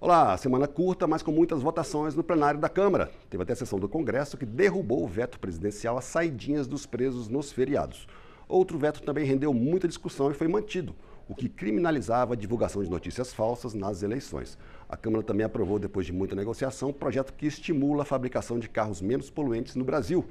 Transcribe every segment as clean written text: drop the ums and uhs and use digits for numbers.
Olá, semana curta, mas com muitas votações no plenário da Câmara. Teve até a sessão do Congresso que derrubou o veto presidencial às saidinhas dos presos nos feriados. Outro veto também rendeu muita discussão e foi mantido, o que criminalizava a divulgação de notícias falsas nas eleições. A Câmara também aprovou, depois de muita negociação, um projeto que estimula a fabricação de carros menos poluentes no Brasil.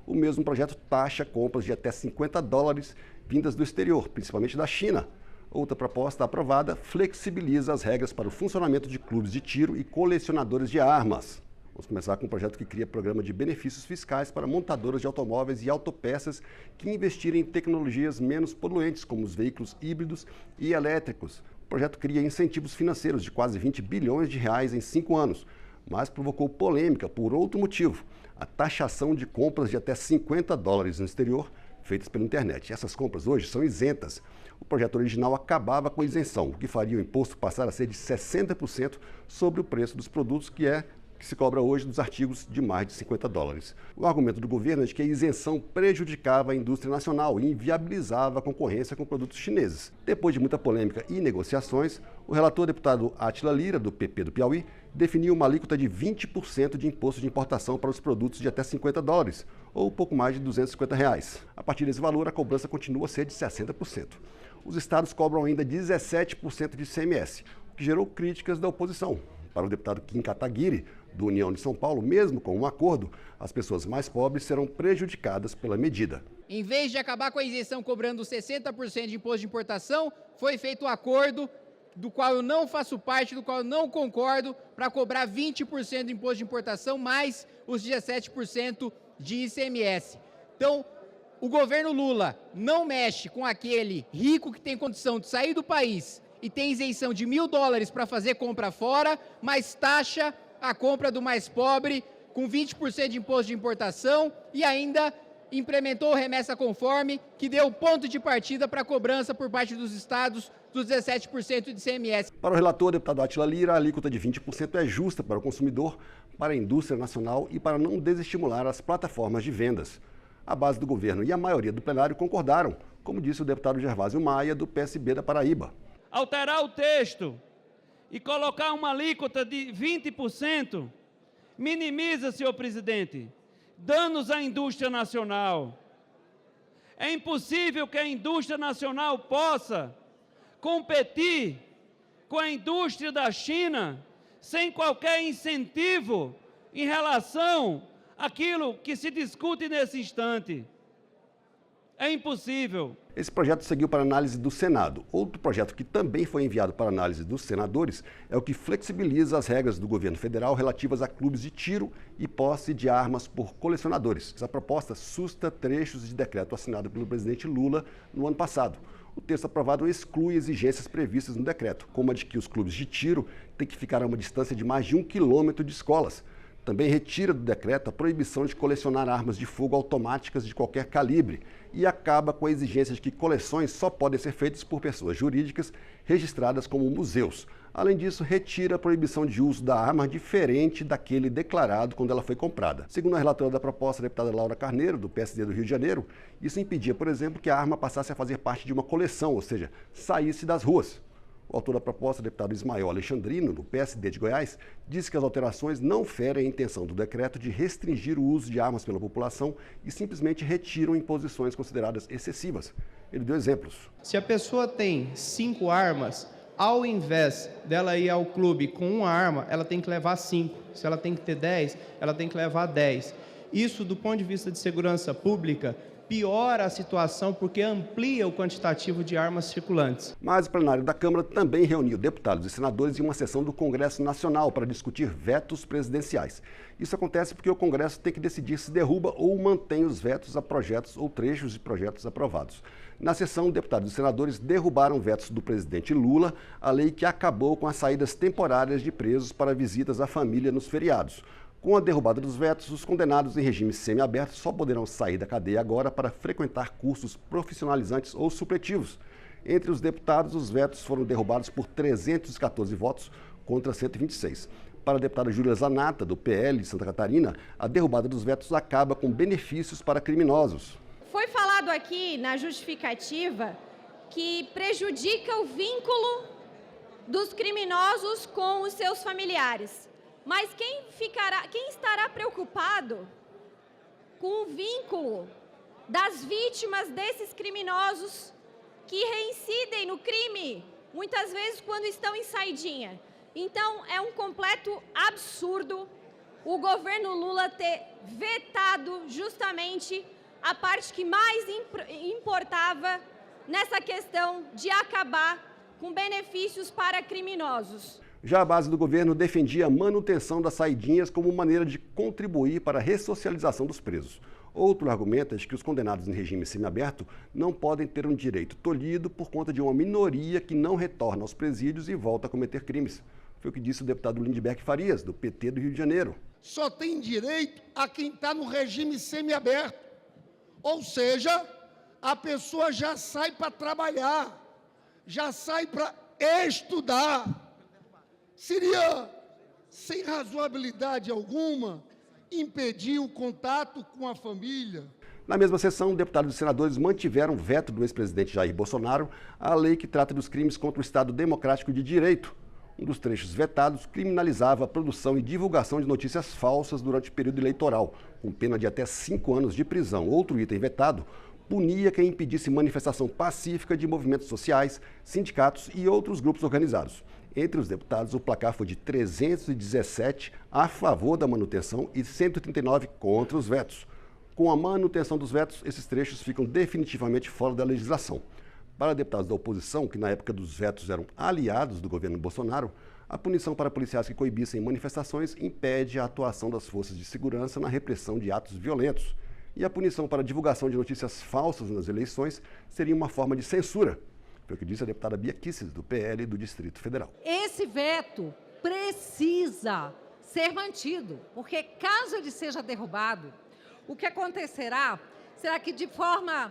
O mesmo projeto taxa compras de até $50 vindas do exterior, principalmente da China. Outra proposta aprovada flexibiliza as regras para o funcionamento de clubes de tiro e colecionadores de armas. Vamos começar com um projeto que cria programa de benefícios fiscais para montadoras de automóveis e autopeças que investirem em tecnologias menos poluentes, como os veículos híbridos e elétricos. O projeto cria incentivos financeiros de quase R$20 bilhões em 5 anos, mas provocou polêmica por outro motivo: a taxação de compras de até $50 no exterior feitas pela internet. Essas compras hoje são isentas. O projeto original acabava com a isenção, o que faria o imposto passar a ser de 60% sobre o preço dos produtos, que se cobra hoje dos artigos de mais de $50. O argumento do governo é de que a isenção prejudicava a indústria nacional e inviabilizava a concorrência com produtos chineses. Depois de muita polêmica e negociações, o relator deputado Átila Lira, do PP do Piauí, definiu uma alíquota de 20% de imposto de importação para os produtos de até $50, ou pouco mais de R$250. A partir desse valor, a cobrança continua a ser de 60%. Os estados cobram ainda 17% de ICMS, o que gerou críticas da oposição. Para o deputado Kim Kataguiri, do União de São Paulo, mesmo com um acordo, as pessoas mais pobres serão prejudicadas pela medida. Em vez de acabar com a isenção cobrando 60% de imposto de importação, foi feito um acordo do qual eu não faço parte, do qual eu não concordo, para cobrar 20% de imposto de importação mais os 17% de ICMS. Então, o governo Lula não mexe com aquele rico que tem condição de sair do país e tem isenção de $1.000 para fazer compra fora, mas taxa a compra do mais pobre com 20% de imposto de importação e ainda implementou remessa conforme, que deu ponto de partida para a cobrança por parte dos estados dos 17% de ICMS. Para o relator, deputado Átila Lira, a alíquota de 20% é justa para o consumidor, para a indústria nacional e para não desestimular as plataformas de vendas. A base do governo e a maioria do plenário concordaram, como disse o deputado Gervásio Maia, do PSB da Paraíba. Alterar o texto e colocar uma alíquota de 20% minimiza, senhor presidente, danos à indústria nacional. É impossível que a indústria nacional possa competir com a indústria da China sem qualquer incentivo em relação àquilo que se discute nesse instante. É impossível. Esse projeto seguiu para análise do Senado. Outro projeto que também foi enviado para análise dos senadores é o que flexibiliza as regras do governo federal relativas a clubes de tiro e posse de armas por colecionadores. Essa proposta susta trechos de decreto assinado pelo presidente Lula no ano passado. O texto aprovado exclui exigências previstas no decreto, como a de que os clubes de tiro têm que ficar a uma distância de mais de 1 quilômetro de escolas. Também retira do decreto a proibição de colecionar armas de fogo automáticas de qualquer calibre e acaba com a exigência de que coleções só podem ser feitas por pessoas jurídicas registradas como museus. Além disso, retira a proibição de uso da arma diferente daquele declarado quando ela foi comprada. Segundo a relatora da proposta, a deputada Laura Carneiro, do PSD do Rio de Janeiro, isso impedia, por exemplo, que a arma passasse a fazer parte de uma coleção, ou seja, saísse das ruas. O autor da proposta, o deputado Ismael Alexandrino, do PSD de Goiás, disse que as alterações não ferem a intenção do decreto de restringir o uso de armas pela população e simplesmente retiram imposições consideradas excessivas. Ele deu exemplos. Se a pessoa tem 5 armas, ao invés dela ir ao clube com uma arma, ela tem que levar 5. Se ela tem que ter 10, ela tem que levar 10. Isso, do ponto de vista de segurança pública, piora a situação porque amplia o quantitativo de armas circulantes. Mas o plenário da Câmara também reuniu deputados e senadores em uma sessão do Congresso Nacional para discutir vetos presidenciais. Isso acontece porque o Congresso tem que decidir se derruba ou mantém os vetos a projetos ou trechos de projetos aprovados. Na sessão, deputados e senadores derrubaram vetos do presidente Lula, a lei que acabou com as saídas temporárias de presos para visitas à família nos feriados. Com a derrubada dos vetos, os condenados em regime semiaberto só poderão sair da cadeia agora para frequentar cursos profissionalizantes ou supletivos. Entre os deputados, os vetos foram derrubados por 314 votos contra 126. Para a deputada Júlia Zanata, do PL de Santa Catarina, a derrubada dos vetos acaba com benefícios para criminosos. Foi falado aqui na justificativa que prejudica o vínculo dos criminosos com os seus familiares. Mas quem estará preocupado com o vínculo das vítimas desses criminosos que reincidem no crime, muitas vezes quando estão em saidinha? Então, é um completo absurdo o governo Lula ter vetado justamente a parte que mais importava nessa questão de acabar com benefícios para criminosos. Já a base do governo defendia a manutenção das saidinhas como maneira de contribuir para a ressocialização dos presos. Outro argumento é de que os condenados em regime semiaberto não podem ter um direito tolhido por conta de uma minoria que não retorna aos presídios e volta a cometer crimes. Foi o que disse o deputado Lindbergh Farias, do PT do Rio de Janeiro. Só tem direito a quem está no regime semiaberto. Ou seja, a pessoa já sai para trabalhar, já sai para estudar. Seria, sem razoabilidade alguma, impedir o contato com a família. Na mesma sessão, deputados e senadores mantiveram veto do ex-presidente Jair Bolsonaro à lei que trata dos crimes contra o Estado Democrático de Direito. Um dos trechos vetados criminalizava a produção e divulgação de notícias falsas durante o período eleitoral, com pena de até 5 anos de prisão. Outro item vetado punia quem impedisse manifestação pacífica de movimentos sociais, sindicatos e outros grupos organizados. Entre os deputados, o placar foi de 317 a favor da manutenção e 139 contra os vetos. Com a manutenção dos vetos, esses trechos ficam definitivamente fora da legislação. Para deputados da oposição, que na época dos vetos eram aliados do governo Bolsonaro, a punição para policiais que coibissem manifestações impede a atuação das forças de segurança na repressão de atos violentos. E a punição para a divulgação de notícias falsas nas eleições seria uma forma de censura. Foi o que disse a deputada Bia Kicis, do PL do Distrito Federal. Esse veto precisa ser mantido, porque caso ele seja derrubado, o que acontecerá será que de forma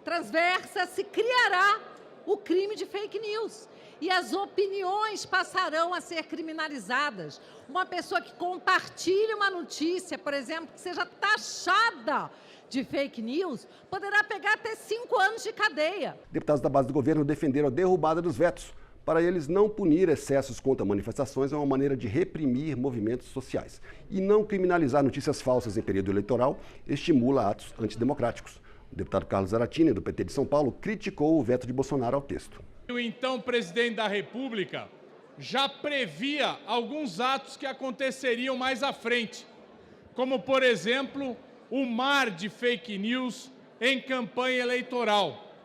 transversa se criará o crime de fake news e as opiniões passarão a ser criminalizadas. Uma pessoa que compartilhe uma notícia, por exemplo, que seja taxada de fake news, poderá pegar até 5 anos de cadeia. Deputados da base do governo defenderam a derrubada dos vetos. Para eles, não punir excessos contra manifestações é uma maneira de reprimir movimentos sociais. E não criminalizar notícias falsas em período eleitoral estimula atos antidemocráticos. O deputado Carlos Zaratini, do PT de São Paulo, criticou o veto de Bolsonaro ao texto. O então presidente da República já previa alguns atos que aconteceriam mais à frente, como, por exemplo, o mar de fake news em campanha eleitoral.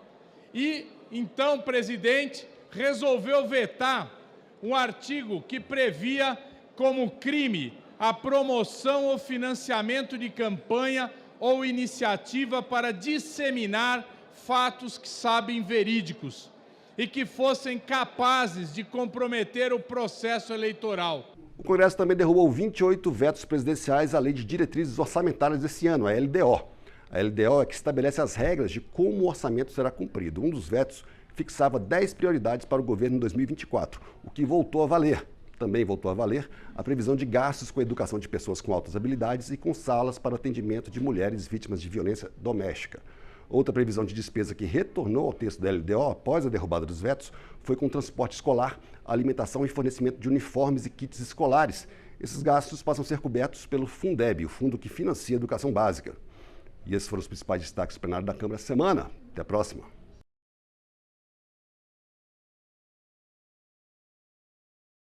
E, então, o presidente resolveu vetar um artigo que previa como crime a promoção ou financiamento de campanha ou iniciativa para disseminar fatos que sabem verídicos e que fossem capazes de comprometer o processo eleitoral. O Congresso também derrubou 28 vetos presidenciais à Lei de Diretrizes Orçamentárias desse ano, a LDO. A LDO é que estabelece as regras de como o orçamento será cumprido. Um dos vetos fixava 10 prioridades para o governo em 2024, o que voltou a valer. Também voltou a valer a previsão de gastos com a educação de pessoas com altas habilidades e com salas para atendimento de mulheres vítimas de violência doméstica. Outra previsão de despesa que retornou ao texto da LDO após a derrubada dos vetos foi com transporte escolar, alimentação e fornecimento de uniformes e kits escolares. Esses gastos passam a ser cobertos pelo Fundeb, o fundo que financia a educação básica. E esses foram os principais destaques do plenário da Câmara essa semana. Até a próxima.